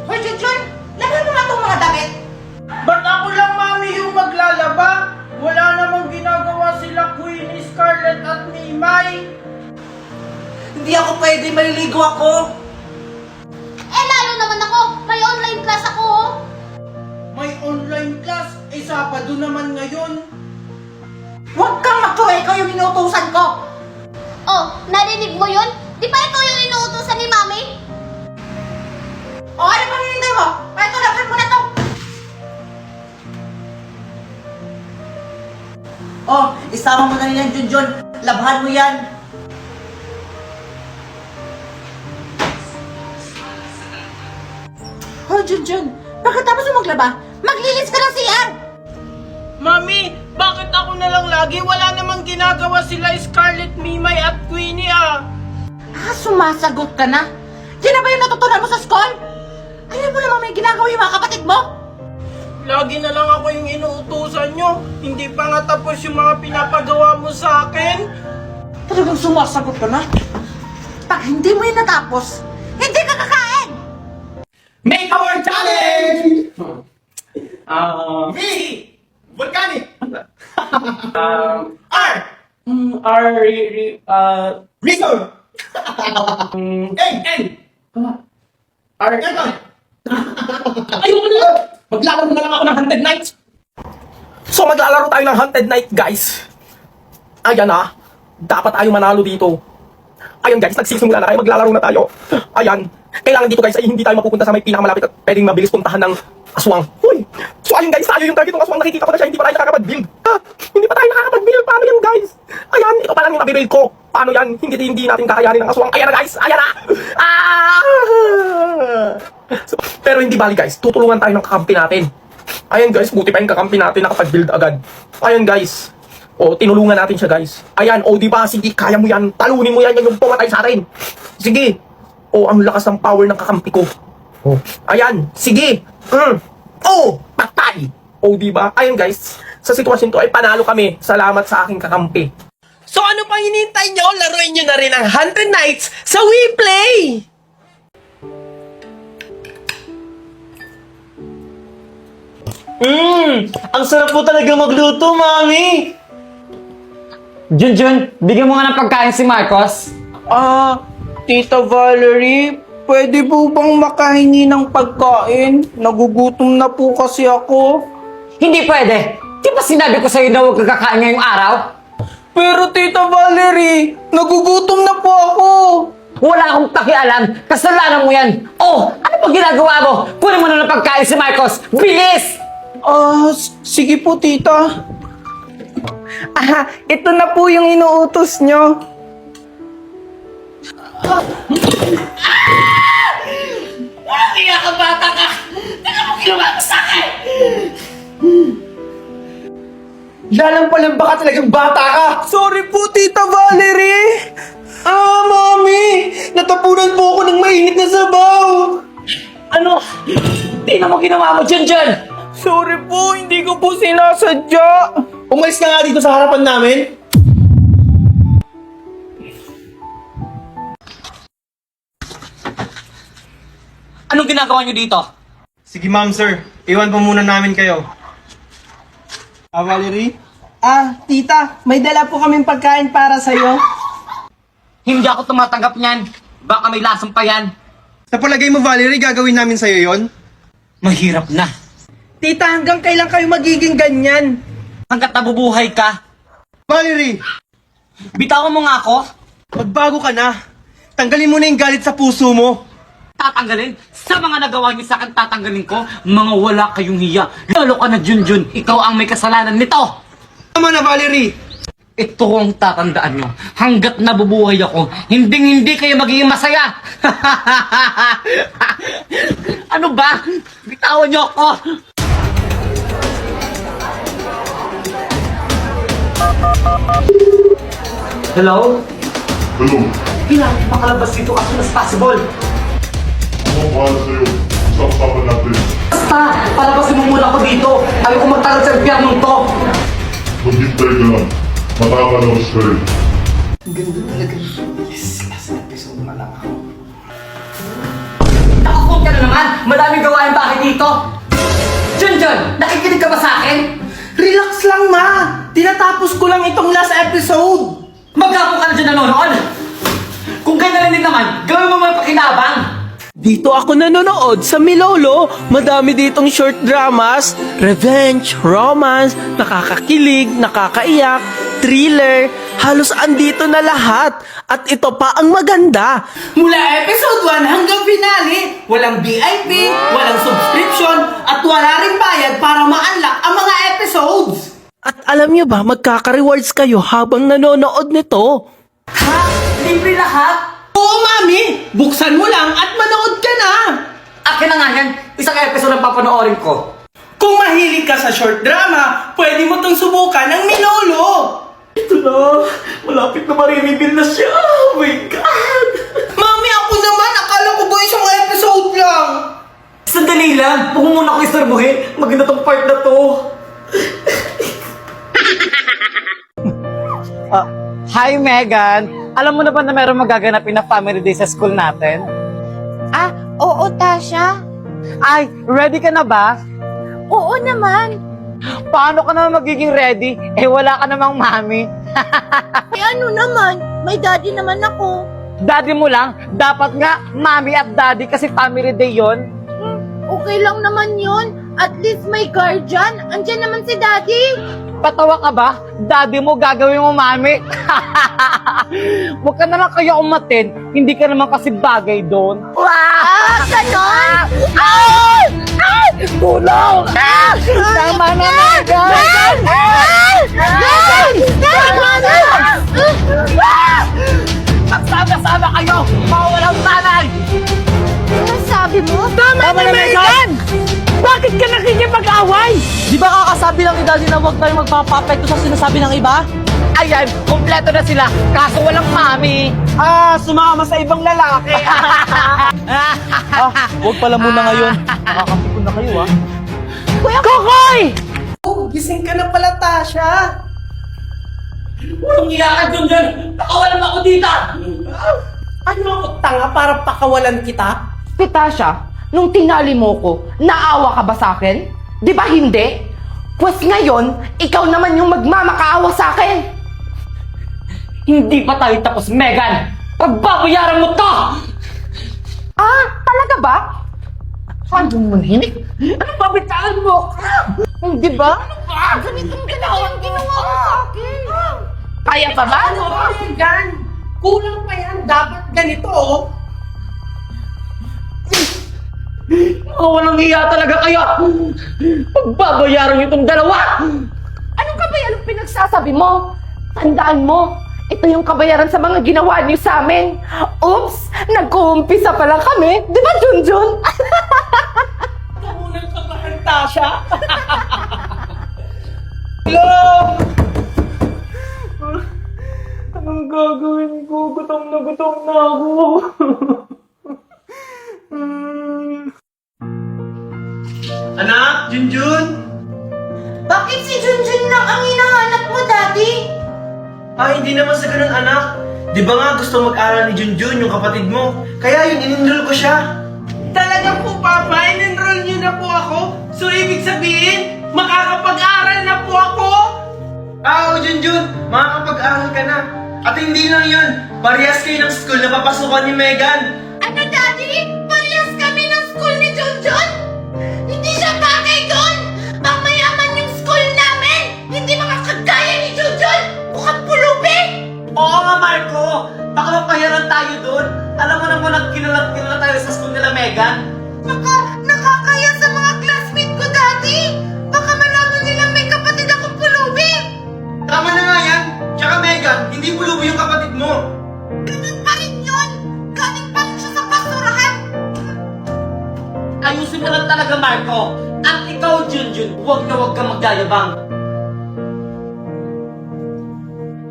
Hoy, Junjun! Laban mo nga itong mga damit! Ba't ako lang, Mami, yung maglalaba? Wala namang ginagawa sila Queenie, Scarlett at Mimay. Hindi ako pwede, maliligo ako! Eh, lalo naman ako! May online class ako, oh! May online class, Sabado naman ngayon. Huwag kang magtuwa, ikaw yung inuutusan ko! Oh, narinig mo yun? Di ba ikaw yung inuutosan ni Mami? O, ano pang hinintay mo? Ito, laban mo na to! Oh, isama mo na rin yan, Junjun. Labahan mo yan. Oh, Junjun, pagkatapos mo maglaba, maglinis ka ng CR! Mami, bakit ako na lang lagi? Wala namang ginagawa sila Scarlett, Mimay at Queenie ah. Sumasagot ka na? Yan na ba yung natutunan mo sa school? Alam mo naman may ginagawa yung mga kapatid mo? Lagi na lang ako yung inuutusan nyo. Hindi pa nga tapos yung mga pinapagawa mo sa akin. Talagang sumasagot ka na? Pag hindi mo yun natapos, hindi ka kakain! Make our challenge! V! Volcanic! R! Rizzo! N! R! Ayoko na! Maglalaro na lang ako ng Haunted Night! So maglalaro tayo ng Haunted Night, guys! Ayan na! Dapat tayo manalo dito! Ayan guys, nagsisimula na tayo, maglalaro na tayo! Ayan! Kailangan dito guys ay hindi tayo mapupunta sa may pinakamalapit at pwedeng mabilis puntahan ng aswang. Uy! So ayun guys, tayo yung target ng aswang. Nakikita ko na siya, hindi pa tayo nakakapag-build. Ha? Hindi pa tayo nakakapag-build. Paano yan guys? Ayan, ito pa lang yung nabibuild ko. Paano yan? Hindi natin kakayanin ng aswang. Ayan na guys! Ayan na! So, pero hindi bali guys, tutulungan tayo ng kakampi natin. Ayan guys, buti pa yung kakampi natin nakapag-build agad. Ayan guys. O, tinulungan natin siya guys. Ayan, o diba? Sige, kaya mo yan. Talunin mo yan, yan yung pumatay sa atin. Sige. O, ang lakas ng power ng kakampi ko. Oh. Ayan, sige. Oh, patay. O, diba? Ayan guys, sa sitwasyon to ay panalo kami. Salamat sa aking kakampi. So ano pang hinihintay nyo? Laruin nyo na rin ang Haunted Nights sa WePlay! Ang sarap po talaga magluto, Mami! Junjun, bigyan mo nga ng pagkain si Marcos. Tita Valerie, pwede po bang makahingi ng pagkain? Nagugutom na po kasi ako. Hindi pwede. Di ba sinabi ko sa'yo na huwag kakain ngayong araw? Pero Tita Valerie, nagugutom na po ako. Wala akong pakialam. Kasalanan mo yan. Oh, ano pa ginagawa mo? Kunin mo na ng pagkain si Marcos. Bilis! Sige po tita. Ito na po yung inuutos nyo. Walang iya ka, bata ka! Ano mo ginawa mo sa akin? Lalang palang baka talagang bata ka! Sorry po Tita Valerie. Mami, natapunan po ako ng mainit na sabaw. Ano? Tingnan mo ginawa mo, Junjun! Sorry po, hindi ko po sinasadya. Umalis ka nga dito sa harapan namin! Anong ginagawa niyo dito? Sige ma'am sir, iwan po muna namin kayo. Valerie? Tita, may dala po kaming pagkain para sa'yo. Hindi ako tumatanggap niyan. Baka may lasang pa yan. Sa palagay mo Valerie, gagawin namin sa'yo yon? Mahirap na. Tita, hanggang kailan kayo magiging ganyan? Hanggat nabubuhay ka, Valerie, bitawan mo nga ako. magbago ka na. Tanggalin mo na yung galit sa puso mo. Tatanggalin? Sa mga nagawa niyo sa akin, tatanggalin ko? Mga wala kayong hiya. Lalo ka na, Junjun. Ikaw ang may kasalanan nito. Tama na Valerie. Ito ang tatandaan nyo. Hanggat nabubuhay ako, hindi kayo magiging masaya. Ano ba? Bitawan niyo ako. Hello? Hello, Kailangan makalabas dito as soon as possible. ano para sa'yo? Usapan natin. Basta, palabasin mo muna ako dito. Ayoko magtagal sa impyernong to. Maghintay ka lang. Makakalawas ka rin. Nakakuha ka na naman. naman, madaming gawain bahay dito. Junjun, nakikinig ka ba sa akin? Relax lang, ma. Tinatapos ko lang itong last episode. Magkapo ka na dyan nanonood. Kung ganyan din naman, gawin mo mga pakinabang. Dito ako nanonood sa Milolo. Madami ditong short dramas, revenge, romance, nakakakilig, nakakaiyak, thriller. Halos andito na lahat. At ito pa ang maganda. Mula episode 1 hanggang finale, walang VIP, walang subscription, at wala ring bayad para ma-unlock ang mga episodes. At alam nyo ba, magkaka-rewards kayo habang nanonood nito. Ha? Libre lahat? Oo, mami! Buksan mo lang at manood ka na! Akin na nga yan, isang episode ang papanoorin ko. Kung mahilig ka sa short drama, pwede mo tong subukan ng Milolo! Ito na, malapit na marireveal na siya. Oh my God! Mami, ako naman! Akala ko ba isang episode lang? Sandali lang, huwag mo muna ako istorbohin. Maganda tong part na to. Hi, Megan! Alam mo na ba na meron magaganapin na family day sa school natin? Ah, oo, Tasha. Ay, ready ka na ba? Oo naman. Paano ka naman magiging ready? Eh, wala ka namang mami. Eh ano naman? May daddy naman ako. Daddy mo lang, dapat nga mami at daddy kasi family day yon. Okay lang naman yun. At least may guardian. Andyan naman si daddy. Patawa ka ba? Daddy mo gagawin mo mami. Huwag ka naman kaya umatin, hindi ka naman kasi bagay doon. Wow! Ganon! Ay! Ay! Tulong! Tama na, Megan! Tama na! Magsama-sama kayo! Mawalang tanay! Ano sabi mo? Tama na, Megan! Bakit ka nakikipag-away? Di ba kakasabi lang ni Daddy na huwag tayo magpapapekto sa sinasabi ng iba? Ayan, kompleto na sila, kaso walang mami. Sumama sa ibang lalaki. Huwag pala muna ngayon. Nakakampikon na kayo, Kokoy! Oh, gising ka na pala, Tasha. Walang iyakan dun dyan. Pakawalan ako dito. Ano ako, tanga para pakawalan kita? Tasha, nung tinali mo ko, naawa ka ba sa akin? Di ba hindi? Pues ngayon, ikaw naman yung magmamakaawa sa akin. Hindi pa tayo tapos, Megan. Pagbabayaran mo to! Ah, talaga ba? Ano mo manhinig? Anong babitaan mo? Hindi ba? Ganitong yung ginawa mo sa akin. Kaya pa ba? Megan, kulang pa yan. Dapat ganito, oh. Mga walang iya talaga kayo! Pagbabayaran niyo itong dalawa! Anong kabayaran pinagsasabi mo? Tandaan mo, ito yung kabayaran sa mga ginawa niyo sa amin. Oops! Nag-uumpisa pa lang kami. Di ba, Junjun? Unang kabahan, Tasha. Hello! Anong gagawin ko? Gutom na ako. Anak, Junjun? Bakit si Junjun lang ang hinahanap mo, daddy? Hindi naman sa ganun, anak. Di ba nga gusto mag-aral ni Junjun, yung kapatid mo? Kaya yun, in-enroll ko siya. Talaga po, Papa? In-enroll niyo na po ako? So, ibig sabihin, makakapag-aral na po ako? Oo, Junjun, makakapag-aral ka na. At hindi lang yun, parehas kayo ng school na papasukan ni Megan. Ano, daddy? Parehas kami ng school ni Junjun? Hindi siya bagay doon! Ang mayaman yung school namin! Hindi mga kagaya ni Junjun! Mukhang pulubi! Oo nga, Marco! Baka mapahiran tayo doon. Alam mo naman kilala tayo sa school nila, Megan. Nakakaya sa mga classmate ko, daddy! Baka malaman nila may kapatid akong pulubi! Tama na nga yan. Tsaka Megan, hindi pulubi yung kapatid mo. Ganun pa rin yun! Galing pa rin siya sa basurahan! Ayusin ka lang talaga, Marco. At ikaw, Junjun, huwag ka magyayabang.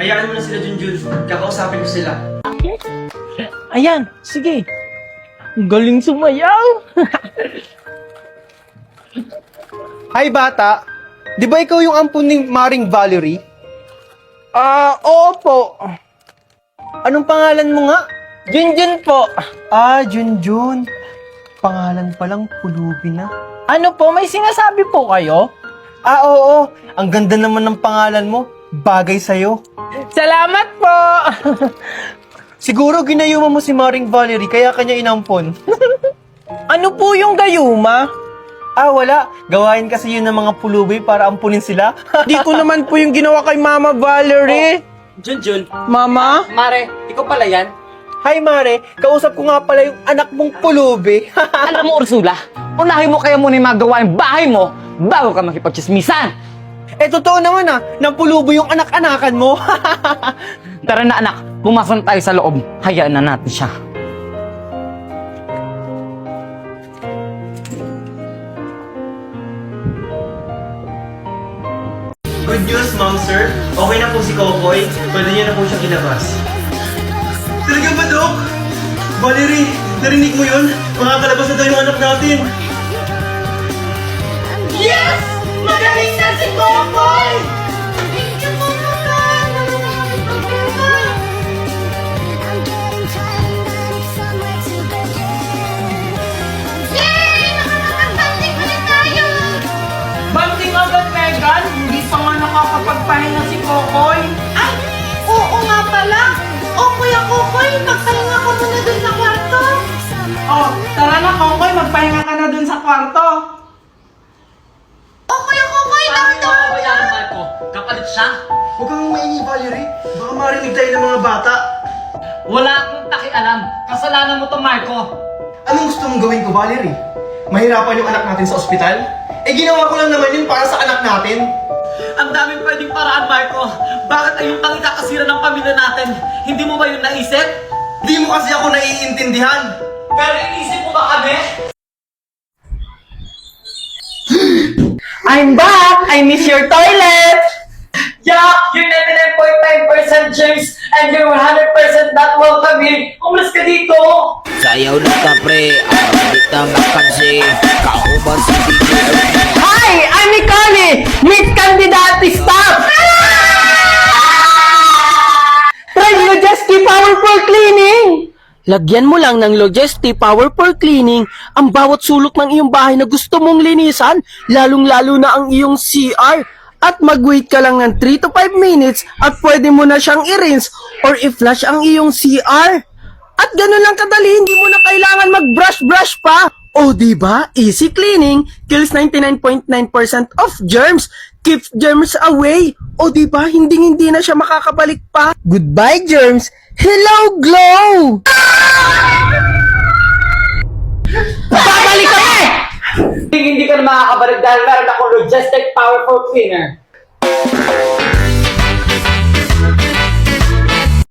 Hayaan mo na sila, Junjun. Kakausapin ko sila. Ayan, sige. Ang galing sumayaw. Hi, bata. Di ba ikaw yung ampun ni Maring Valerie? Oo po. Anong pangalan mo nga? Junjun po. Junjun. Pangalan pa lang, pulubi na. Ano po, may sinasabi po kayo? Ah, oo. Ang ganda naman ng pangalan mo. Bagay sa'yo. Salamat po! Siguro ginayuma mo si Maring Valerie, kaya kanya inampon. Ano po yung gayuma? Ah, wala. Gawain kasi yun ng mga pulubi para ampunin sila. Di ko naman po yung ginawa kay Mama Valerie. Junjun, Mama? Mare, ikaw pala yan? Hi, Mare. Kausap ko nga pala yung anak mong pulubi. Alam mo, Ursula, unahin mo kaya muna yung mga gawain bahay mo bago ka makipagchismisan. Totoo naman na pulubi yung anak-anakan mo. Tara na anak, pumasok na tayo sa loob. Hayaan na natin siya. Good news, Ma'am Sir. Okay na po si Kokoy. Pwede niyo na po siya ilabas. Talaga ba, Dok? Valerie, narinig mo yun? Makakalabas na daw yung anak natin. Yes! Magaling na si Kokoy! Thank you po naman! Yay! Nakakapag-banding ulit tayo! Banding agad, Megan. Hindi pa nga nakakapagpahinga si Kokoy. Ay! Oo nga pala! O Kuya Kokoy, magpahinga ka muna dun sa kwarto! Oh, tara na, Kokoy. Magpahinga ka na dun sa kwarto. O Kuya Kokoy, down! Babayaran, Marco. Kapalit siya. Huwag kang maingi, Valerie. Baka marinig tayo ng mga bata. Wala akong takialam. Kasalanan mo to, Marco. Anong gusto mong gawin ko, Valerie? Mahirapan yung anak natin sa ospital? Ginawa ko lang naman yun para sa anak natin. Ang daming pwedeng paraan, Marco. Bakit ayun ang ikakasira ng pamilya natin? Hindi mo ba yun naisip? Di mo kasi ako naiintindihan. Pero inisip mo ba kami? I'm back! I miss your toilet! Yeah, you're 99.9% germs and you're 100% not welcome here. Umalis ka dito! Sayaw na ka pre, abit na makansi, kauban si DJ. Hi! I'm Nicole! Meet candidate staff! Try Lojesty Powerful Cleaning! Lagyan mo lang ng Lojesty Powerful Cleaning ang bawat sulok ng iyong bahay na gusto mong linisan, lalong-lalo na ang iyong CR. At mag-wait ka lang ng 3 to 5 minutes at pwede mo na siyang i-rinse or i-flush ang iyong CR. At ganun lang kadali, hindi mo na kailangan mag-brush pa. O diba, easy cleaning kills 99.9% of germs, keeps germs away. O diba, hindi na siya makakabalik pa. Goodbye germs, hello glow! Babalik kami! Hindi ka na makakabalik dahil meron akong Logistic Powerful Cleaner.